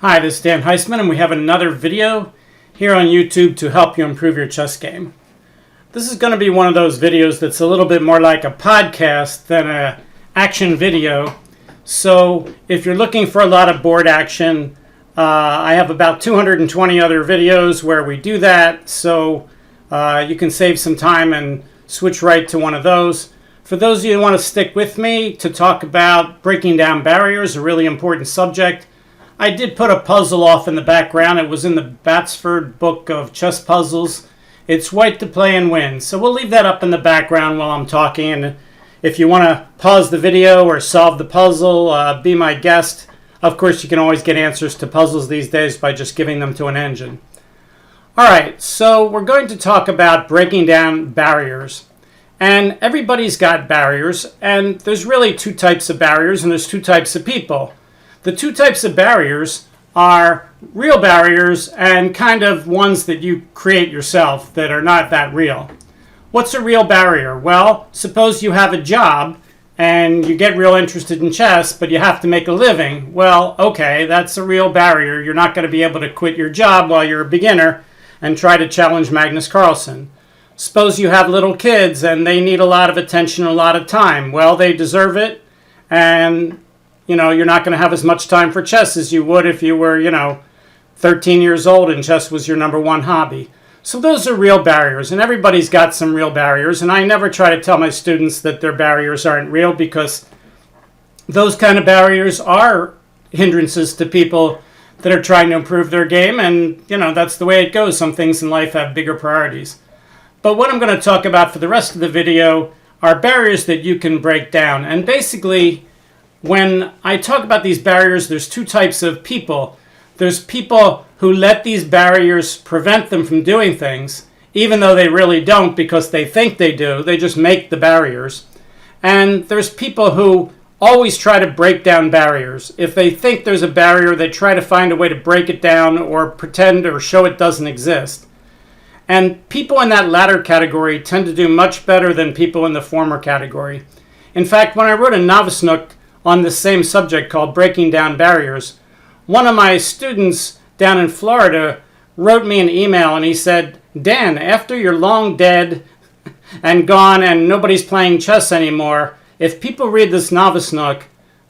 Hi, this is Dan Heisman, and we have another video here on YouTube to help you improve your chess game. This is going to be one of those videos that's a little bit more like a podcast than an action video. So if you're looking for a lot of board action, I have about 220 other videos where we do that. So you can save some time and switch right to one of those. For those of you who want to stick with me to talk about breaking down barriers, a really important subject, I did put a puzzle off in the background. It was in the Batsford book of chess puzzles. It's White to Play and Win. So we'll leave that up in the background while I'm talking. And if you want to pause the video or solve the puzzle, be my guest. Of course, you can always get answers to puzzles these days by just giving them to an engine. All right, so we're going to talk about breaking down barriers. And everybody's got barriers. And there's really two types of barriers, and there's two types of people. The two types of barriers are real barriers and kind of ones that you create yourself that are not that real. What's a real barrier? Well, suppose you have a job and you get real interested in chess, but you have to make a living. Well, okay, that's a real barrier. You're not going to be able to quit your job while you're a beginner and try to challenge Magnus Carlsen. Suppose you have little kids and they need a lot of attention, a lot of time. Well, they deserve it, and you're not going to have as much time for chess as you would if you were, 13 years old and chess was your number one hobby. So those are real barriers, and everybody's got some real barriers. And I never try to tell my students that their barriers aren't real, because those kind of barriers are hindrances to people that are trying to improve their game. And, that's the way it goes. Some things in life have bigger priorities. But what I'm going to talk about for the rest of the video are barriers that you can break down. And basically, when I talk about these barriers, there's two types of people. There's people who let these barriers prevent them from doing things, even though they really don't because they think they do. They just make the barriers. And there's people who always try to break down barriers. If they think there's a barrier, they try to find a way to break it down or pretend or show it doesn't exist. And people in that latter category tend to do much better than people in the former category. In fact, when I wrote a Novice Nook on the same subject called Breaking Down Barriers, one of my students down in Florida wrote me an email and he said, Dan, after you're long dead and gone and nobody's playing chess anymore, if people read this Novice Nook,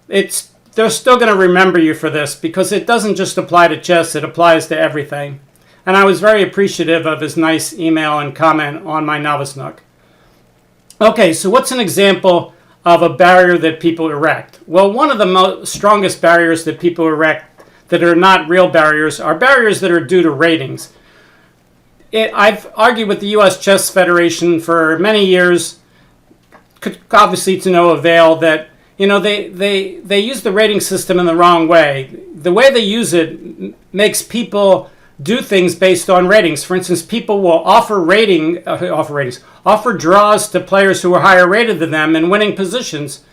they're still going to remember you for this, because it doesn't just apply to chess, it applies to everything. And I was very appreciative of his nice email and comment on my Novice Nook. Okay, so what's an example of a barrier that people erect? Well, one of the strongest barriers that people erect that are not real barriers are barriers that are due to ratings. I've argued with the U.S. Chess Federation for many years, obviously to no avail, that they use the rating system in the wrong way. The way they use it makes people do things based on ratings. For instance, people will offer draws to players who are higher rated than them in winning positions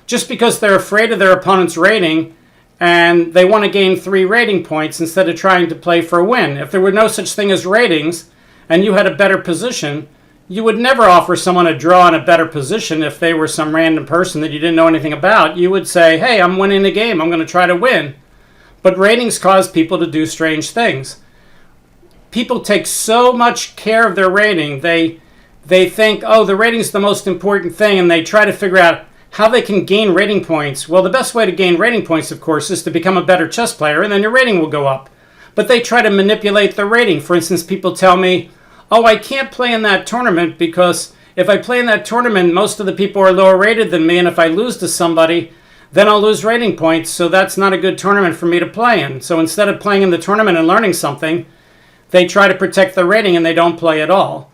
just because they're afraid of their opponent's rating and they want to gain 3 rating points instead of trying to play for a win. If there were no such thing as ratings and you had a better position, you would never offer someone a draw in a better position if they were some random person that you didn't know anything about. You would say, hey, I'm winning the game, I'm going to try to win. But ratings cause people to do strange things. People take so much care of their rating. They think, oh, the rating's the most important thing, and they try to figure out how they can gain rating points. Well, the best way to gain rating points, of course, is to become a better chess player, and then your rating will go up. But they try to manipulate the rating. For instance, people tell me, oh, I can't play in that tournament because if I play in that tournament, most of the people are lower rated than me, and if I lose to somebody, then I'll lose rating points, so that's not a good tournament for me to play in. So instead of playing in the tournament and learning something, they try to protect their rating and they don't play at all.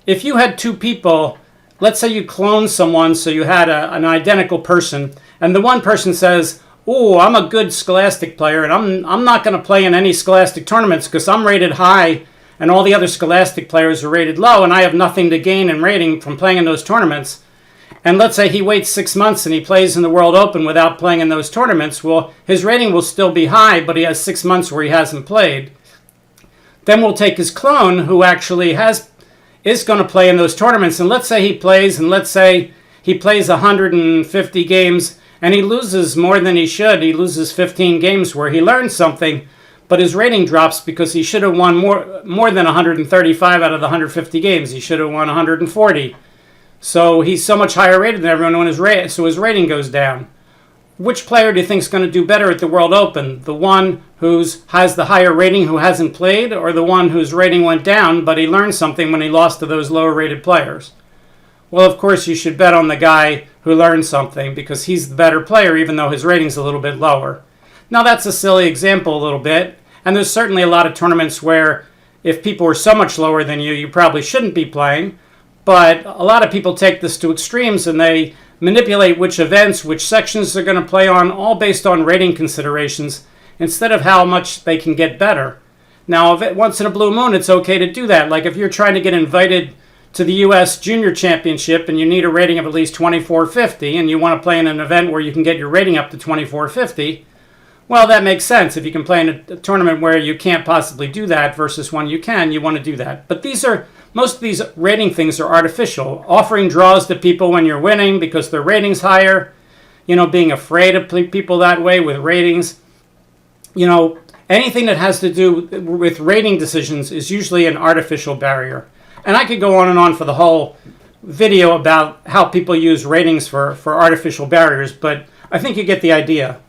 If you had two people, let's say you clone someone, so you had an identical person, and the one person says, oh, I'm a good Scholastic player and I'm not going to play in any Scholastic tournaments because I'm rated high and all the other Scholastic players are rated low and I have nothing to gain in rating from playing in those tournaments. And let's say he waits 6 months and he plays in the World Open without playing in those tournaments. Well, his rating will still be high, but he has 6 months where he hasn't played. Then we'll take his clone who actually is going to play in those tournaments. And let's say he plays 150 games and he loses more than he should. He loses 15 games where he learned something. but his rating drops because he should have won more than 135 out of the 150 games. He should have won 140. So he's so much higher rated than everyone, so his rating goes down. Which player do you think is going to do better at the World Open? The one who has the higher rating who hasn't played, or the one whose rating went down but he learned something when he lost to those lower rated players? Well, of course, you should bet on the guy who learned something because he's the better player even though his rating's a little bit lower. Now, that's a silly example a little bit, and there's certainly a lot of tournaments where if people were so much lower than you probably shouldn't be playing, but a lot of people take this to extremes and they manipulate which events, which sections they're going to play on, all based on rating considerations instead of how much they can get better. Now, once in a blue moon, it's okay to do that. Like if you're trying to get invited to the U.S. Junior Championship and you need a rating of at least 2450 and you want to play in an event where you can get your rating up to 2450, well, that makes sense. If you can play in a tournament where you can't possibly do that versus one you can, you want to do that. But most of these rating things are artificial. Offering draws to people when you're winning because their rating's higher, being afraid of people that way with ratings. Anything that has to do with rating decisions is usually an artificial barrier. And I could go on and on for the whole video about how people use ratings for artificial barriers, but I think you get the idea.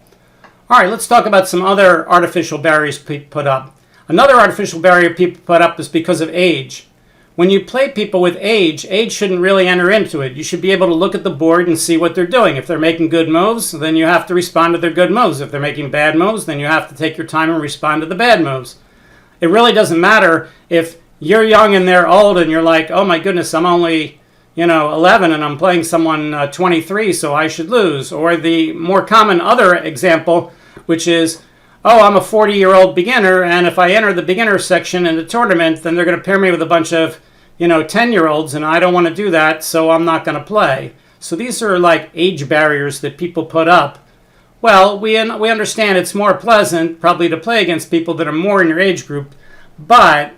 All right, let's talk about some other artificial barriers people put up. Another artificial barrier people put up is because of age. When you play people with age shouldn't really enter into it. You should be able to look at the board and see what they're doing. If they're making good moves, then you have to respond to their good moves. If they're making bad moves, then you have to take your time and respond to the bad moves. It really doesn't matter if you're young and they're old and you're like, oh my goodness, I'm only 11 and I'm playing someone 23, so I should lose. Or the more common other example, which is, oh, I'm a 40-year-old beginner, and if I enter the beginner section in the tournament, then they're going to pair me with a bunch of, 10-year-olds, and I don't want to do that, so I'm not going to play. So these are like age barriers that people put up. Well, we understand it's more pleasant probably to play against people that are more in your age group, but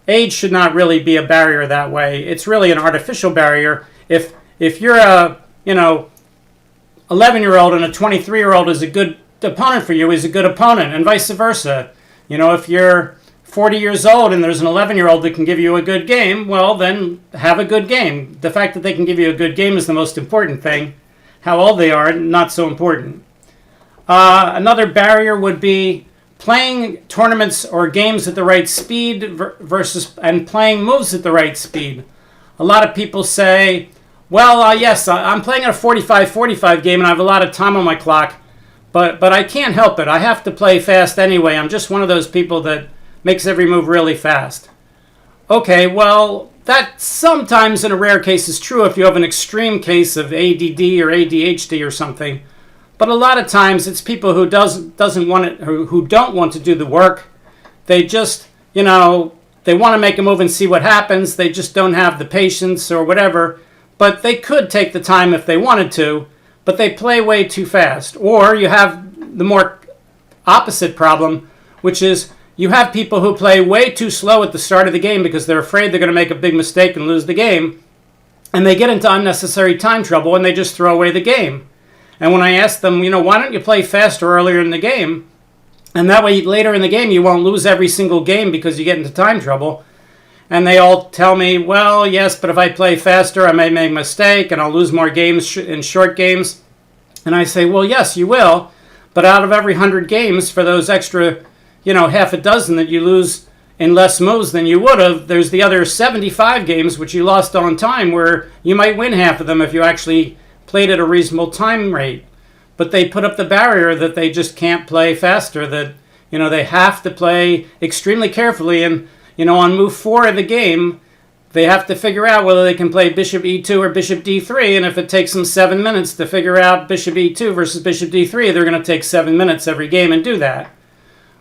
age should not really be a barrier that way. It's really an artificial barrier. If you're a 11-year-old and a 23-year-old is a good opponent for you, is a good opponent, and vice versa. If you're 40 years old and there's an 11-year-old that can give you a good game, well, then have a good game. The fact that they can give you a good game is the most important thing. How old they are, not so important. Another barrier would be playing tournaments or games at the right speed and playing moves at the right speed. A lot of people say, well, yes, I'm playing a 45-45 game and I have a lot of time on my clock, but I can't help it. I have to play fast anyway. I'm just one of those people that makes every move really fast. Okay, well, that sometimes in a rare case is true if you have an extreme case of ADD or ADHD or something. But a lot of times it's people who who don't want to do the work. They just, they want to make a move and see what happens. They just don't have the patience or whatever. But they could take the time if they wanted to, but they play way too fast. Or you have the more opposite problem, which is you have people who play way too slow at the start of the game because they're afraid they're going to make a big mistake and lose the game. And they get into unnecessary time trouble and they just throw away the game. And when I ask them, why don't you play faster earlier in the game? And that way later in the game you won't lose every single game because you get into time trouble. And they all tell me, well, yes, but if I play faster I may make a mistake and I'll lose more games in short games. And I say, well, yes, you will. But out of every 100 games for those extra, half a dozen that you lose in less moves than you would have, there's the other 75 games which you lost on time where you might win half of them if you actually played at a reasonable time rate. But they put up the barrier that they just can't play faster, that, they have to play extremely carefully. And, on move 4 of the game, they have to figure out whether they can play bishop e2 or bishop d3. And if it takes them 7 minutes to figure out bishop e2 versus bishop d3, they're going to take 7 minutes every game and do that.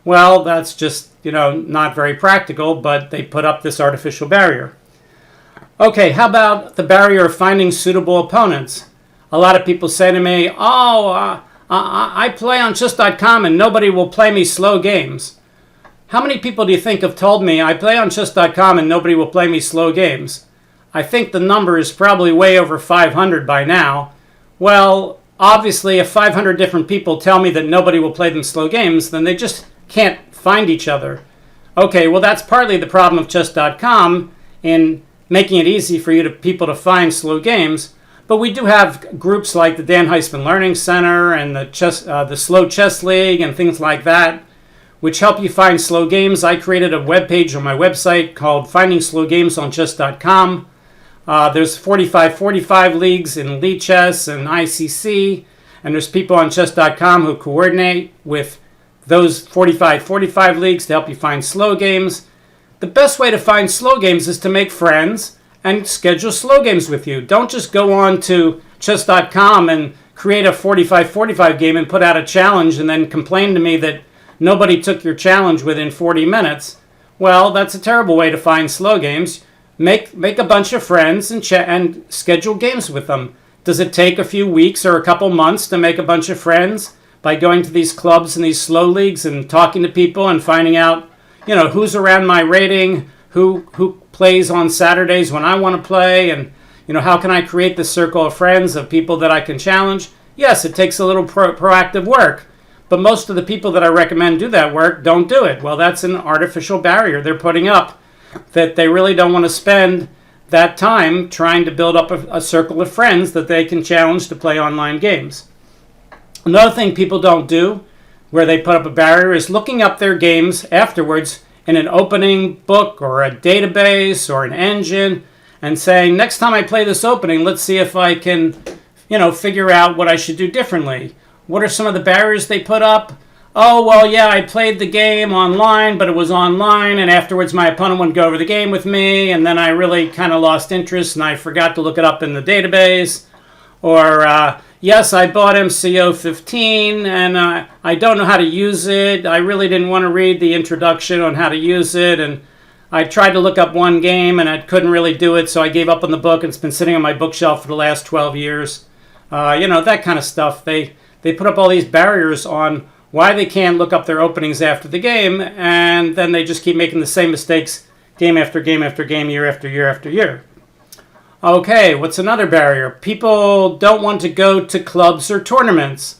Well, that's just, not very practical, but they put up this artificial barrier. Okay, how about the barrier of finding suitable opponents? A lot of people say to me, I play on chess.com and nobody will play me slow games. How many people do you think have told me I play on chess.com and nobody will play me slow games? I think the number is probably way over 500 by now. Well, obviously if 500 different people tell me that nobody will play them slow games, then they just can't find each other. Okay, well, that's partly the problem of chess.com in making it easy for people to find slow games. But we do have groups like the Dan Heisman Learning Center and the Slow Chess League and things like that, which help you find slow games. I created a web page on my website called Finding Slow Games on Chess.com. There's 45 leagues in Lead Chess and ICC, and there's people on Chess.com who coordinate with those 45 leagues to help you find slow games. The best way to find slow games is to make friends and schedule slow games with you. Don't just go on to chess.com and create a 45 game and put out a challenge and then complain to me that nobody took your challenge within 40 minutes. Well, that's a terrible way to find slow games. Make a bunch of friends and schedule games with them. Does it take a few weeks or a couple months to make a bunch of friends by going to these clubs and these slow leagues and talking to people and finding out, who's around my rating, who plays on Saturdays when I want to play, and how can I create this circle of friends of people that I can challenge? Yes, it takes a little proactive work, but most of the people that I recommend do that work don't do it. Well, that's an artificial barrier they're putting up, that they really don't want to spend that time trying to build up a circle of friends that they can challenge to play online games. Another thing people don't do, where they put up a barrier, is looking up their games afterwards in an opening book or a database or an engine and saying, next time I play this opening, let's see if I can, figure out what I should do differently. What are some of the barriers they put up? Oh, well, yeah, I played the game online, but it was online, and afterwards my opponent wouldn't go over the game with me, and then I really kind of lost interest, and I forgot to look it up in the database. Or, yes, I bought MCO 15, and I don't know how to use it. I really didn't want to read the introduction on how to use it, and I tried to look up one game, and I couldn't really do it, so I gave up on the book, and it's been sitting on my bookshelf for the last 12 years. That kind of stuff. They put up all these barriers on why they can't look up their openings after the game, and then they just keep making the same mistakes game after game after game, year after year after year. Okay, what's another barrier? People don't want to go to clubs or tournaments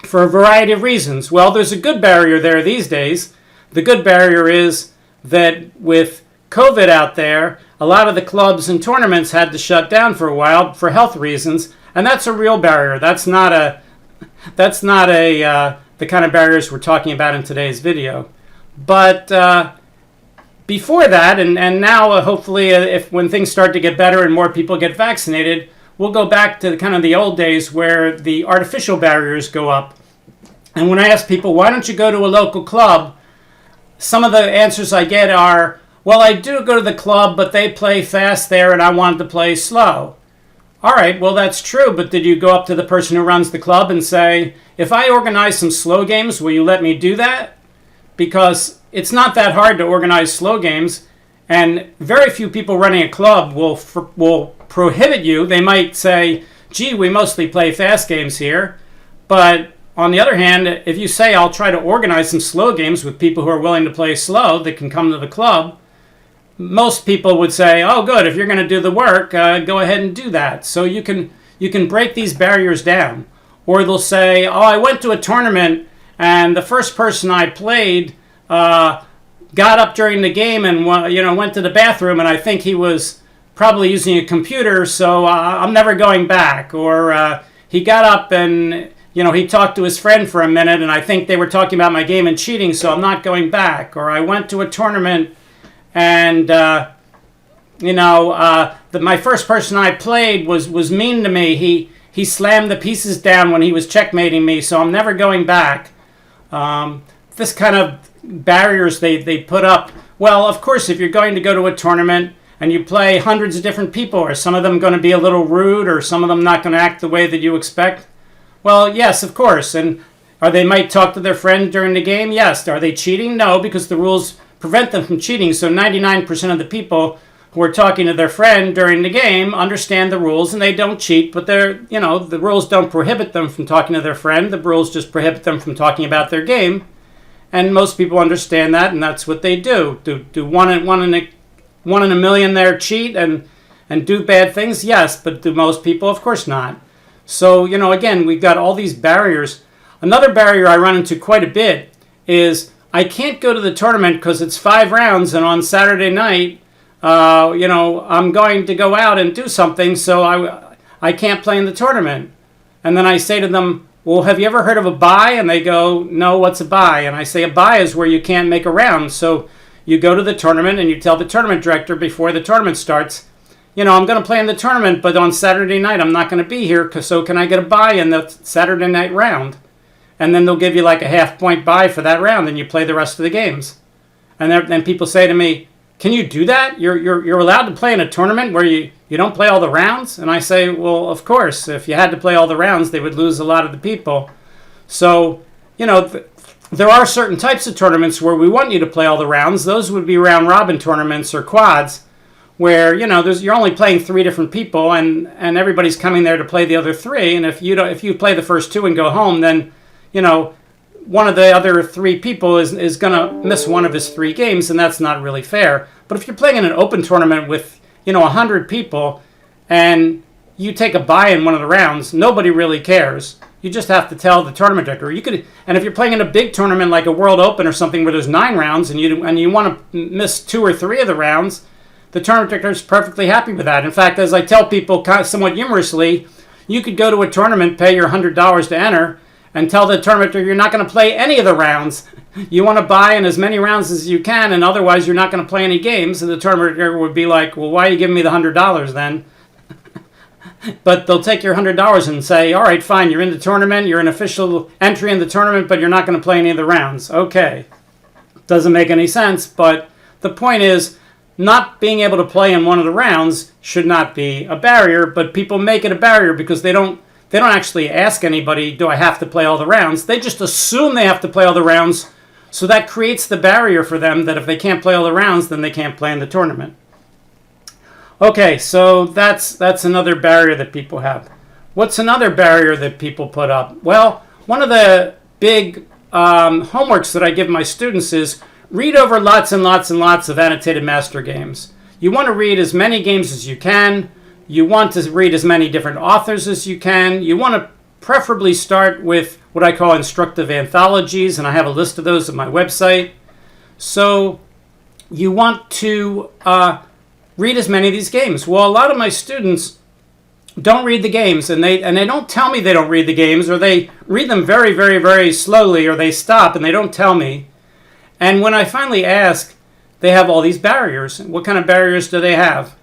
for a variety of reasons. Well, there's a good barrier there these days. The good barrier is that with COVID out there, a lot of the clubs and tournaments had to shut down for a while for health reasons, and that's a real barrier. That's not the kind of barriers we're talking about in today's video. But before that, and now hopefully if when things start to get better and more people get vaccinated, we'll go back to kind of the old days where the artificial barriers go up. And when I ask people, why don't you go to a local club? Some of the answers I get are, well, I do go to the club, but they play fast there and I want to play slow. All right, well, that's true, but did you go up to the person who runs the club and say, if I organize some slow games, will you let me do that? Because it's not that hard to organize slow games, and very few people running a club will prohibit you. They might say, gee, we mostly play fast games here. But on the other hand, if you say, I'll try to organize some slow games with people who are willing to play slow that can come to the club, most people would say, oh, good, if you're going to do the work, go ahead and do that. So you can break these barriers down. Or they'll say, oh, I went to a tournament, and the first person I played got up during the game and went to the bathroom, and I think he was probably using a computer, so I'm never going back. Or he got up and he talked to his friend for a minute, and I think they were talking about my game and cheating, so I'm not going back. Or I went to a tournament and my first person I played was mean to me. He slammed the pieces down when he was checkmating me, so I'm never going back. This kind of barriers they put up. Well, of course, if you're going to go to a tournament and you play hundreds of different people, are some of them going to be a little rude, or some of them not going to act the way that you expect? Well, yes, of course. And they might talk to their friend during the game? Yes. Are they cheating? No, because the rules prevent them from cheating. So 99% of the people who are talking to their friend during the game understand the rules and they don't cheat, but the rules don't prohibit them from talking to their friend. The rules just prohibit them from talking about their game. And most people understand that, and that's what they do. Do one in a million there cheat and do bad things? Yes, but do most people? Of course not. So, again, we've got all these barriers. Another barrier I run into quite a bit is I can't go to the tournament because it's 5 rounds, and on Saturday night, I'm going to go out and do something, so I can't play in the tournament. And then I say to them, well, have you ever heard of a bye? And they go, no, what's a bye? And I say a bye is where you can't make a round. So you go to the tournament and you tell the tournament director before the tournament starts, I'm going to play in the tournament, but on Saturday night I'm not going to be here, so can I get a bye in the Saturday night round? And then they'll give you like a half-point bye for that round, and you play the rest of the games. And then people say to me, can you do that? You're allowed to play in a tournament where you don't play all the rounds? And I say, well, of course. If you had to play all the rounds, they would lose a lot of the people. So, there are certain types of tournaments where we want you to play all the rounds. Those would be round-robin tournaments or quads, where you're only playing 3 different people, and everybody's coming there to play the other 3. And if you play the first 2 and go home, then one of the other 3 people is going to miss one of his 3 games, and that's not really fair. But if you're playing in an open tournament with 100 people, and you take a bye in one of the rounds, nobody really cares. You just have to tell the tournament director. And if you're playing in a big tournament like a World Open or something where there's 9 rounds, and you want to miss 2 or 3 of the rounds, the tournament director is perfectly happy with that. In fact, as I tell people somewhat humorously, you could go to a tournament, pay your $100 to enter, and tell the tournament director you're not going to play any of the rounds. You want to buy in as many rounds as you can, and otherwise you're not going to play any games. And the tournament director would be like, well, why are you giving me the $100 then? But they'll take your $100 and say, all right, fine, you're in the tournament, you're an official entry in the tournament, but you're not going to play any of the rounds. Okay. Doesn't make any sense, but the point is, not being able to play in one of the rounds should not be a barrier, but people make it a barrier because they don't actually ask anybody, do I have to play all the rounds? They just assume they have to play all the rounds, so that creates the barrier for them that if they can't play all the rounds, then they can't play in the tournament. Okay, so that's another barrier that people have. What's another barrier that people put up? Well, one of the big homeworks that I give my students is read over lots and lots and lots of annotated master games. You want to read as many games as you can. You want to read as many different authors as you can. You want to preferably start with what I call instructive anthologies, and I have a list of those at my website. So you want to read as many of these games. Well, a lot of my students don't read the games, and they don't tell me they don't read the games, or they read them very, very, very slowly, or they stop and they don't tell me. And when I finally ask, they have all these barriers. What kind of barriers do they have?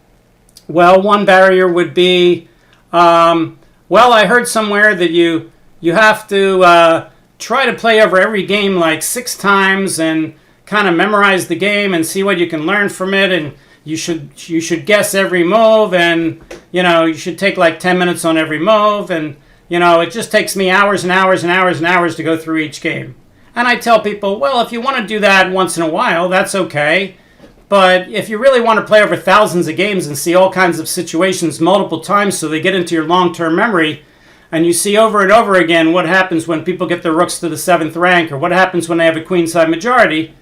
Well, one barrier would be, I heard somewhere that you have to try to play over every game like 6 times and kind of memorize the game and see what you can learn from it, and you should guess every move, and you should take like 10 minutes on every move, and it just takes me hours and hours and hours and hours to go through each game. And I tell people, well, if you want to do that once in a while, that's okay. But if you really want to play over thousands of games and see all kinds of situations multiple times so they get into your long-term memory, and you see over and over again what happens when people get their rooks to the 7th rank, or what happens when they have a queenside majority,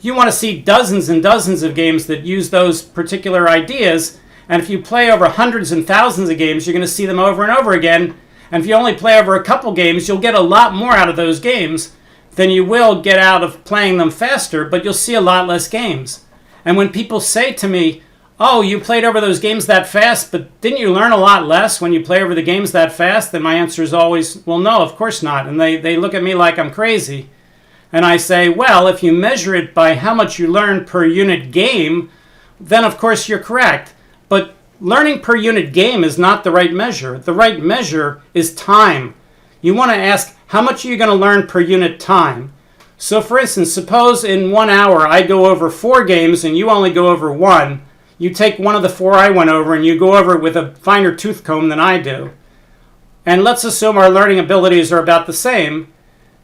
you want to see dozens and dozens of games that use those particular ideas. And if you play over hundreds and thousands of games, you're going to see them over and over again. And if you only play over a couple games, you'll get a lot more out of those games than you will get out of playing them faster, but you'll see a lot less games. And when people say to me, oh, you played over those games that fast, but didn't you learn a lot less when you play over the games that fast? Then my answer is always, well, no, of course not. And they look at me like I'm crazy. And I say, well, if you measure it by how much you learn per unit game, then of course you're correct. But learning per unit game is not the right measure. The right measure is time. You want to ask, how much are you going to learn per unit time? So for instance, suppose in 1 hour I go over 4 games and you only go over 1. You take one of the 4 I went over and you go over it with a finer tooth comb than I do. And let's assume our learning abilities are about the same.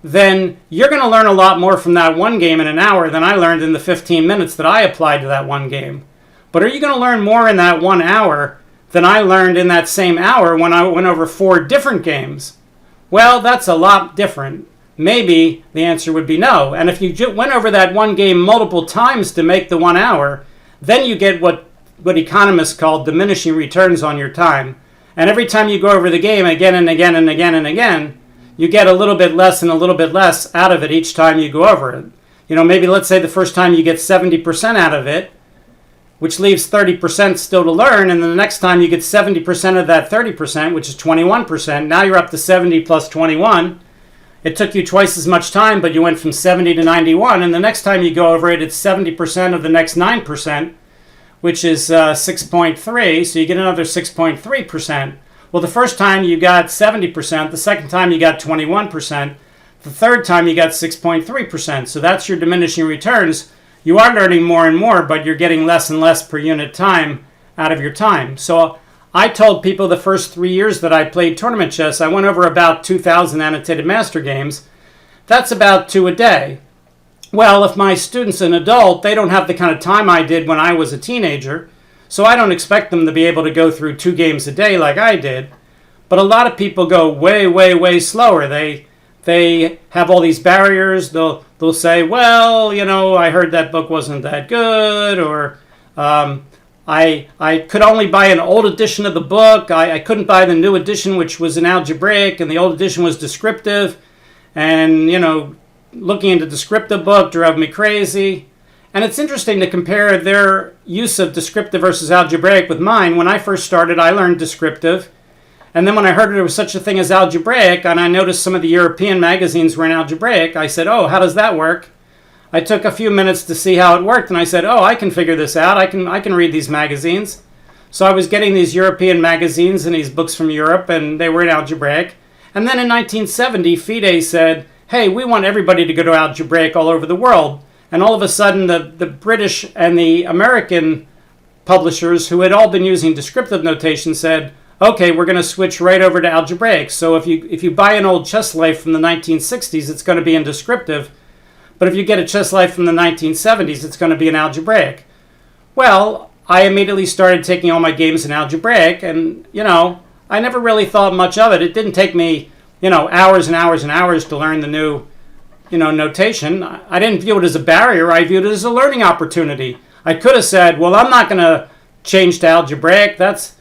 Then you're going to learn a lot more from that one game in an hour than I learned in the 15 minutes that I applied to that one game. But are you going to learn more in that 1 hour than I learned in that same hour when I went over 4 different games? Well, that's a lot different. Maybe the answer would be no. And if you went over that one game multiple times to make the 1 hour, then you get what economists call diminishing returns on your time. And every time you go over the game again and again and again and again, you get a little bit less and a little bit less out of it each time you go over it. maybe let's say the first time you get 70% out of it, which leaves 30% still to learn, and then the next time you get 70% of that 30%, which is 21%. Now you're up to 70 plus 21. It took you twice as much time, but you went from 70 to 91, and the next time you go over it, it's 70% of the next 9%, which is 6.3, so you get another 6.3%. Well, the first time you got 70%, the second time you got 21%, the third time you got 6.3%. So that's your diminishing returns. You are learning more and more, but you're getting less and less per unit time out of your time. So I told people the first 3 years that I played tournament chess, I went over about 2,000 annotated master games. That's about 2 a day. Well, if my student's an adult, they don't have the kind of time I did when I was a teenager. So I don't expect them to be able to go through 2 games a day like I did. But a lot of people go way, way, way slower. They have all these barriers. They'll say, well, I heard that book wasn't that good, or I could only buy an old edition of the book. I couldn't buy the new edition, which was an algebraic, and the old edition was descriptive. And, looking into descriptive book drove me crazy. And it's interesting to compare their use of descriptive versus algebraic with mine. When I first started, I learned descriptive. And then when I heard there was such a thing as algebraic, and I noticed some of the European magazines were in algebraic, I said, oh, how does that work? I took a few minutes to see how it worked, and I said, oh, I can figure this out. I can read these magazines. So I was getting these European magazines and these books from Europe, and they were in algebraic. And then in 1970, FIDE said, hey, we want everybody to go to algebraic all over the world. And all of a sudden, the British and the American publishers, who had all been using descriptive notation, said, okay, we're going to switch right over to algebraic. So if you buy an old chess life from the 1960s, it's going to be in descriptive. But if you get a chess life from the 1970s, it's going to be in algebraic. Well, I immediately started taking all my games in algebraic, and, I never really thought much of it. It didn't take me, hours and hours and hours to learn the new notation. I didn't view it as a barrier. I viewed it as a learning opportunity. I could have said, well, I'm not going to change to algebraic. That's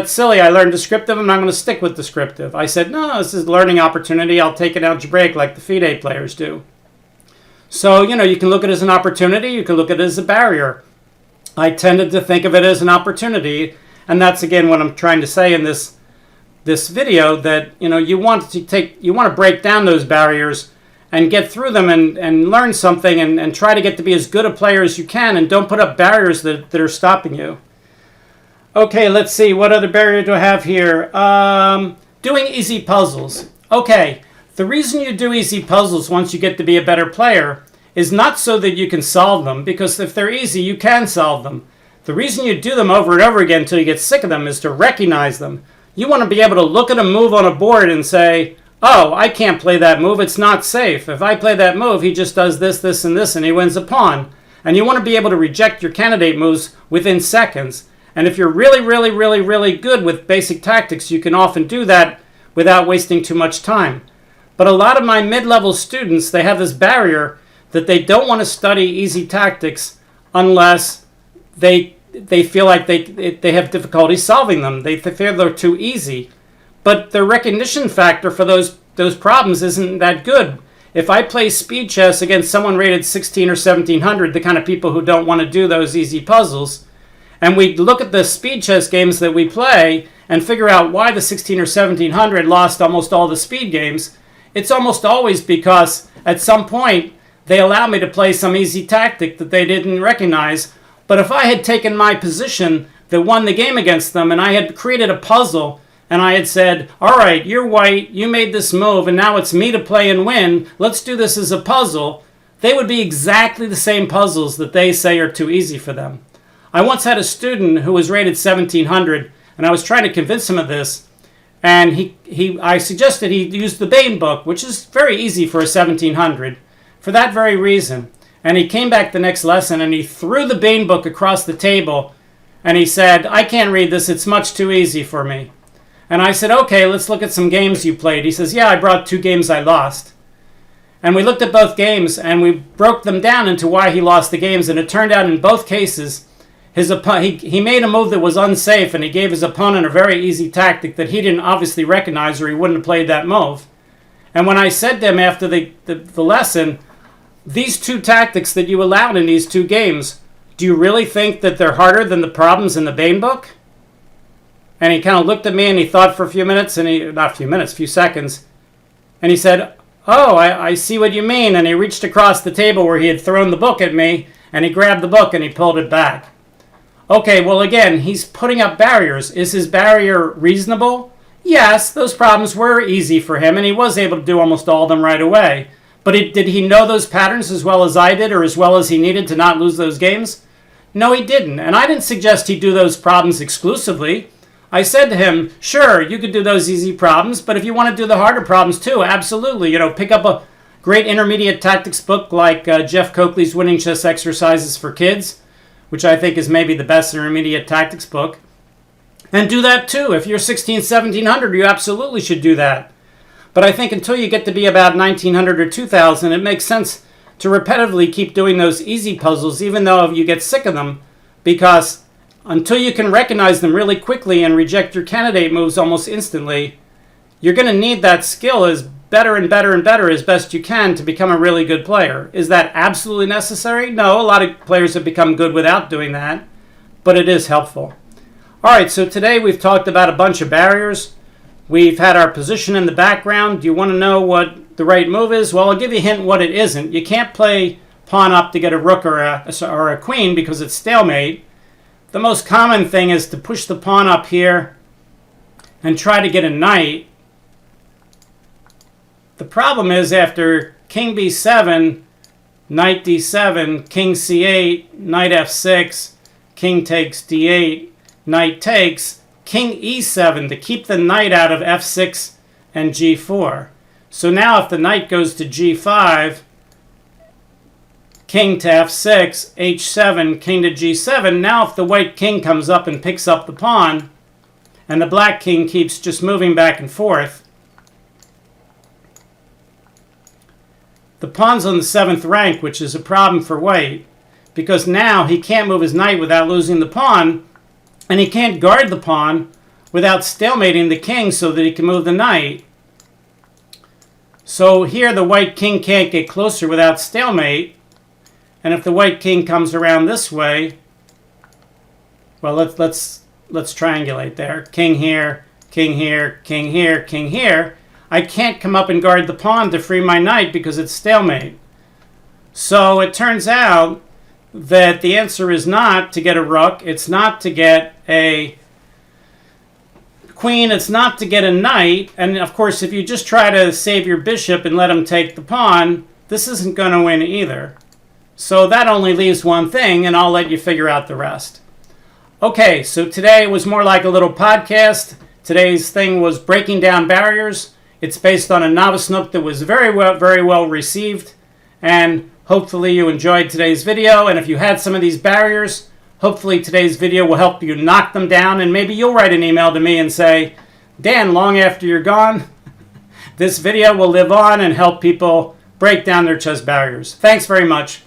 silly. I learned descriptive. I'm not going to stick with descriptive. I said, no, this is a learning opportunity. I'll take an algebraic like the FIDE players do. So, you can look at it as an opportunity. You can look at it as a barrier. I tended to think of it as an opportunity. And that's, again, what I'm trying to say in this video, that, you want to break down those barriers and get through them and learn something and try to get to be as good a player as you can, and don't put up barriers that are stopping you. Okay, let's see. What other barrier do I have here? Doing easy puzzles. Okay, the reason you do easy puzzles once you get to be a better player is not so that you can solve them, because if they're easy, you can solve them. The reason you do them over and over again until you get sick of them is to recognize them. You want to be able to look at a move on a board and say, oh, I can't play that move. It's not safe. If I play that move, he just does this, this, and this, and he wins a pawn. And you want to be able to reject your candidate moves within seconds. And if you're really, really, really, really good with basic tactics, you can often do that without wasting too much time. But a lot of my mid-level students, they have this barrier that they don't want to study easy tactics unless they feel like they have difficulty solving them. They feel they're too easy. But the recognition factor for those problems isn't that good. If I play speed chess against someone rated 16 or 1700, the kind of people who don't want to do those easy puzzles, and we look at the speed chess games that we play and figure out why the 16 or 1700 lost almost all the speed games, it's almost always because at some point they allow me to play some easy tactic that they didn't recognize. But if I had taken my position that won the game against them, and I had created a puzzle, and I had said, all right, you're white, you made this move, and now it's me to play and win, let's do this as a puzzle, they would be exactly the same puzzles that they say are too easy for them. I once had a student who was rated 1700, and I was trying to convince him of this, and I suggested he use the Bain book, which is very easy for a 1700, for that very reason. And he came back the next lesson, and he threw the Bain book across the table, and he said, I can't read this, it's much too easy for me. And I said, okay, let's look at some games you played. He says, yeah, I brought 2 games I lost. And we looked at both games, and we broke them down into why he lost the games, and it turned out in both cases, he made a move that was unsafe, and he gave his opponent a very easy tactic that he didn't obviously recognize, or he wouldn't have played that move. And when I said to him after the lesson, these two tactics that you allowed in these two games, do you really think that they're harder than the problems in the Bain book? And he kind of looked at me and he thought for a few minutes, and a few seconds, and he said, oh, I see what you mean. And he reached across the table where he had thrown the book at me, and he grabbed the book and he pulled it back. Okay, well, again, he's putting up barriers. Is his barrier reasonable? Yes, those problems were easy for him, and he was able to do almost all of them right away. But did he know those patterns as well as I did, or as well as he needed to not lose those games? No, he didn't. And I didn't suggest he do those problems exclusively. I said to him, sure, you could do those easy problems, but if you want to do the harder problems too, absolutely. Pick up a great intermediate tactics book like Jeff Coakley's Winning Chess Exercises for Kids, which I think is maybe the best intermediate tactics book. And do that too. If you're 16, 1700, you absolutely should do that. But I think until you get to be about 1900 or 2000, it makes sense to repetitively keep doing those easy puzzles, even though you get sick of them, because until you can recognize them really quickly and reject your candidate moves almost instantly, you're going to need that skill as better and better and better as best you can to become a really good player. Is that absolutely necessary? No, a lot of players have become good without doing that, but it is helpful. All right, so today we've talked about a bunch of barriers. We've had our position in the background. Do you want to know what the right move is? Well, I'll give you a hint what it isn't. You can't play pawn up to get a rook or a queen because it's stalemate. The most common thing is to push the pawn up here and try to get a knight. The problem is after king b7, knight d7, king c8, knight f6, king takes d8, knight takes, king e7 to keep the knight out of f6 and g4. So now if the knight goes to g5, king to f6, h7, king to g7, now if the white king comes up and picks up the pawn, and the black king keeps just moving back and forth, the pawn's on the 7th rank, which is a problem for white, because now he can't move his knight without losing the pawn, and he can't guard the pawn without stalemating the king so that he can move the knight. So here the white king can't get closer without stalemate. And if the white king comes around this way, well, let's triangulate there. King here, king here, king here, king here. I can't come up and guard the pawn to free my knight because it's stalemate. So it turns out that the answer is not to get a rook. It's not to get a queen. It's not to get a knight. And of course, if you just try to save your bishop and let him take the pawn, this isn't going to win either. So that only leaves one thing, and I'll let you figure out the rest. Okay, so today was more like a little podcast. Today's thing was breaking down barriers. It's based on a Novice Nook that was very well received. And hopefully you enjoyed today's video. And if you had some of these barriers, hopefully today's video will help you knock them down. And maybe you'll write an email to me and say, Dan, long after you're gone, this video will live on and help people break down their chess barriers. Thanks very much.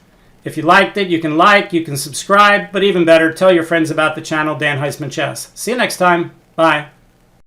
If you liked it, you can like, you can subscribe, but even better, tell your friends about the channel Dan Heisman Chess. See you next time. Bye.